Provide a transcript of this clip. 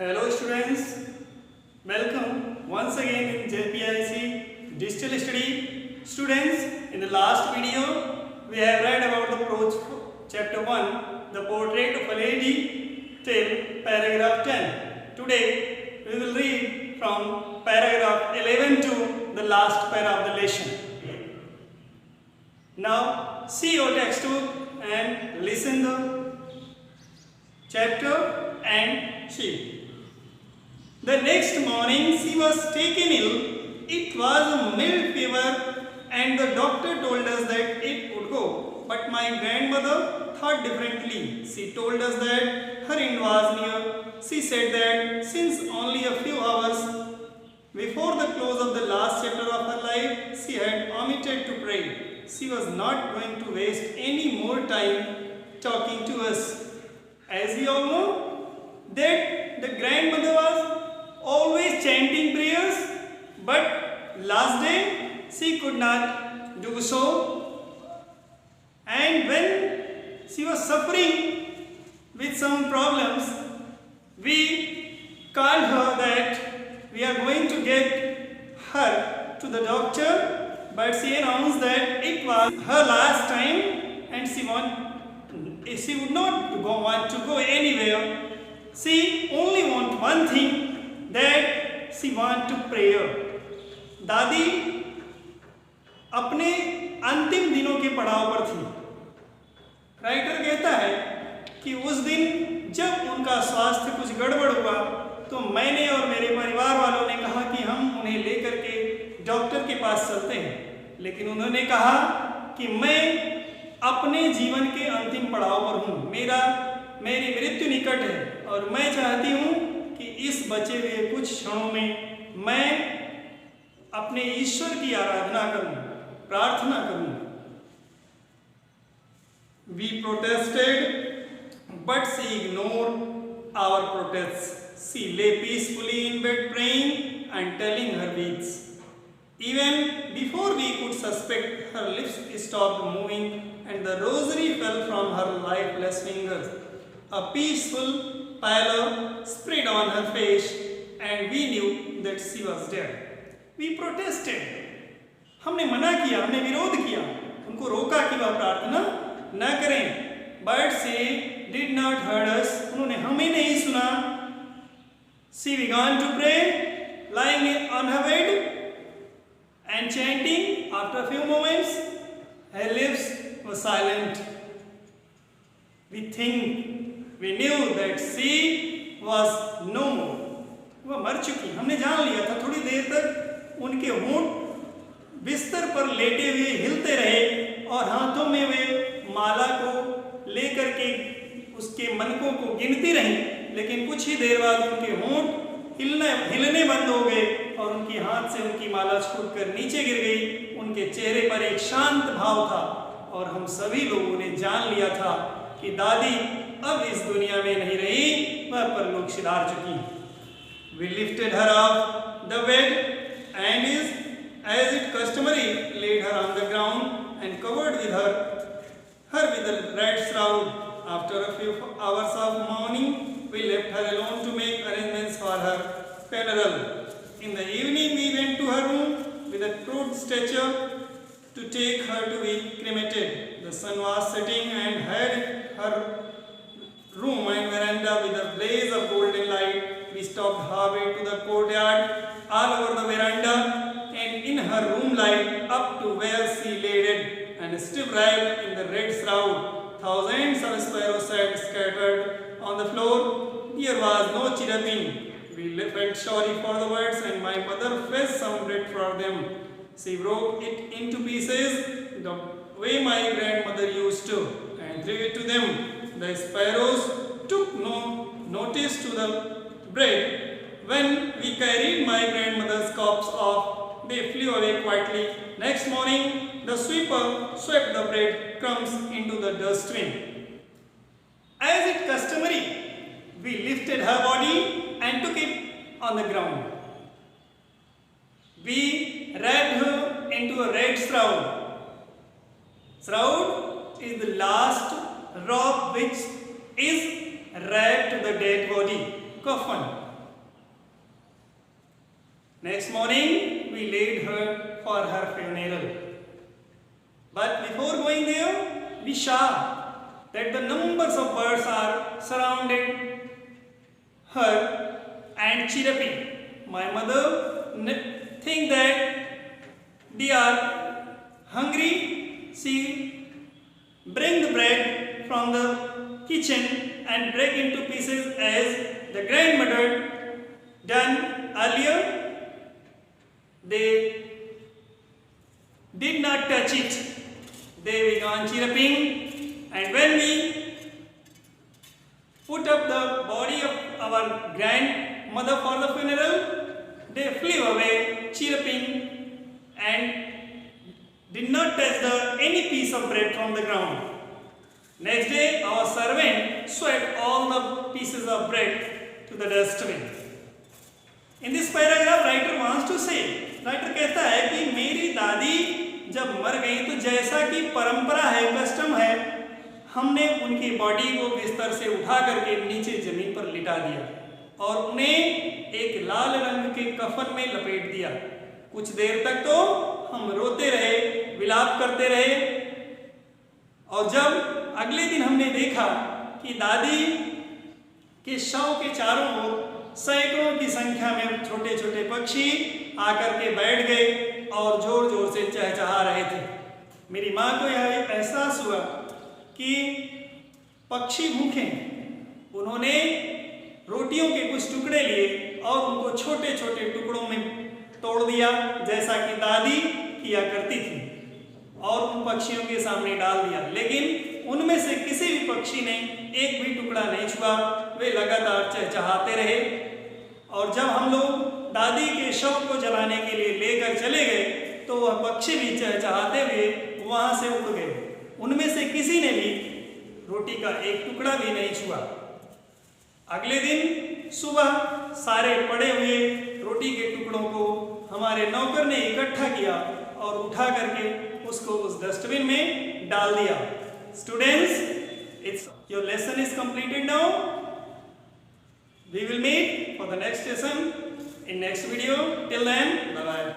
Hello students, welcome once again in JPIC Digital Study. Students, in the last video we have read about the chapter 1, the portrait of a lady till paragraph 10. Today we will read from paragraph 11 to the last para of the lesson. Now see your textbook and listen the chapter and see. The next morning she was taken ill. It was a mild fever and the doctor told us that it would go. But my grandmother thought differently. She told us that her end was near. She said that since only a few hours before the close of the last chapter of her life, she had omitted to pray. She was not going to waste any more time talking to us. As we all know, that the grandmother was always chanting prayers, but last day she could not do so. And when she was suffering with some problems, we called her that we are going to get her to the doctor, but she announced that it was her last time and she would not want to go anywhere. She only want one thing, that she want to pray. दादी अपने अंतिम दिनों के पड़ाव पर थी. Writer कहता है कि उस दिन जब उनका स्वास्थ्य कुछ गड़बड़ हुआ तो मैंने और मेरे परिवार वालों ने कहा कि हम उन्हें लेकर के डॉक्टर के पास चलते हैं, लेकिन उन्होंने कहा कि मैं अपने जीवन के अंतिम पड़ाव पर हूँ, मेरी मृत्यु निकट है और मैं चाहती हूँ कि इस बचे हुए कुछ क्षणों में मैं अपने ईश्वर की आराधना करूं, प्रार्थना करूं. We protested, but she ignored our protests. She lay peacefully in bed praying and telling her beads. Even before we could suspect, her lips stopped moving and the rosary fell from her lifeless fingers. A peaceful pallor spread on her face and we knew that she was dead. We protested. हमने मना किया, हमने विरोध किया, उनको रोका कि वह प्रार्थना न करें. But she did not heard us. उन्होंने हमें नहीं सुना. She began to pray, lying on her bed and chanting. After a few moments, her lips were silent. We knew that she was no more. वह मर चुकी. हमने जान लिया था. थोड़ी देर तक उनके होंठ बिस्तर पर लेटे हुए हिलते रहे और हाथों में वे माला को लेकर के उसके मनकों को गिनती रही, लेकिन कुछ ही देर बाद उनके होंठ हिलने बंद हो गए और उनके हाथ से उनकी माला छूटकर नीचे गिर गई. उनके चेहरे पर एक शांत भाव था और हम सभी लोगों ने जान लिया था कि दादी अब इस दुनिया में नहीं रही, वह परलोक सिधार चुकी. We lifted her off the bed and as it customary laid her on the ground and covered her with a red shroud. After a few hours of mourning, we left her alone to make arrangements for her funeral. In the evening, we went to her room with a crude stretcher to take her to be cremated. The sun was setting and had her room and veranda with a blaze of golden light. We stopped halfway to the courtyard, all over the veranda, and in her room light up to where she lay dead and still wrapped in the red shroud. Thousands of sparrows sat scattered on the floor. There was no chirruping. We felt sorry for the birds, and my mother fetched some bread for them. She broke it into pieces the way my grandmother used to and threw it to them. The sparrows took no notice to the bread. When we carried my grandmother's corpse off, they flew away quietly. Next morning, the sweeper swept the bread crumbs into the dustbin. As it customary, we lifted her body and took it on the ground. We wrapped her into a red shroud. Shroud is the last robe which is wrapped to the dead body. Coffin. Next morning, we laid her for her funeral. But before going there, we saw that the numbers of birds are surrounded her and chirping. My mother think that they are hungry. She bring the bread from the kitchen and break into pieces as the grandmother done earlier. They did not touch it. They began chirping, and when we put up the body of our grandmother for the funeral, they flew away chirping and did not touch any piece of bread from the ground. Next day, our servant swept all the pieces of bread to the dustbin. In this paragraph, writer wants to say, writer कहता है कि मेरी दादी जब मर गई तो जैसा कि परंपरा है, कस्टम है, हमने उनकी बॉडी को बिस्तर से उठा करके नीचे जमीन पर लिटा दिया और उन्हें एक लाल रंग के कफन में लपेट दिया। कुछ देर तक तो हम रोते रहे, विलाप करते रहे, और जब अगले दिन हमने देखा कि दादी के शव के चारों ओर सैकड़ों की संख्या में छोटे छोटे पक्षी आकर के बैठ गए और जोर जोर से चहचहा रहे थे, मेरी माँ को यह एहसास हुआ कि पक्षी भूखे हैं। उन्होंने रोटियों के कुछ टुकड़े लिए और उनको छोटे छोटे टुकड़ों में तोड़ दिया जैसा कि दादी किया करती थी और उन पक्षियों के सामने डाल दिया, लेकिन उनमें से किसी भी पक्षी ने एक भी टुकड़ा नहीं छुआ। वे लगातार चहचहाते रहे और जब हम लोग दादी के शव को जलाने के लिए लेकर चले गए तो वह पक्षी भी चहचहाते हुए वहां से उड़ गए। उनमें से किसी ने भी रोटी का एक टुकड़ा भी नहीं छुआ। अगले दिन सुबह सारे पड़े हुए रोटी के टुकड़ों को हमारे नौकर ने इकट्ठा किया और उठा करके उसको उस डस्टबिन में डाल दिया। Students, your lesson is completed now. We will meet for the next lesson in next video. Till then, bye bye.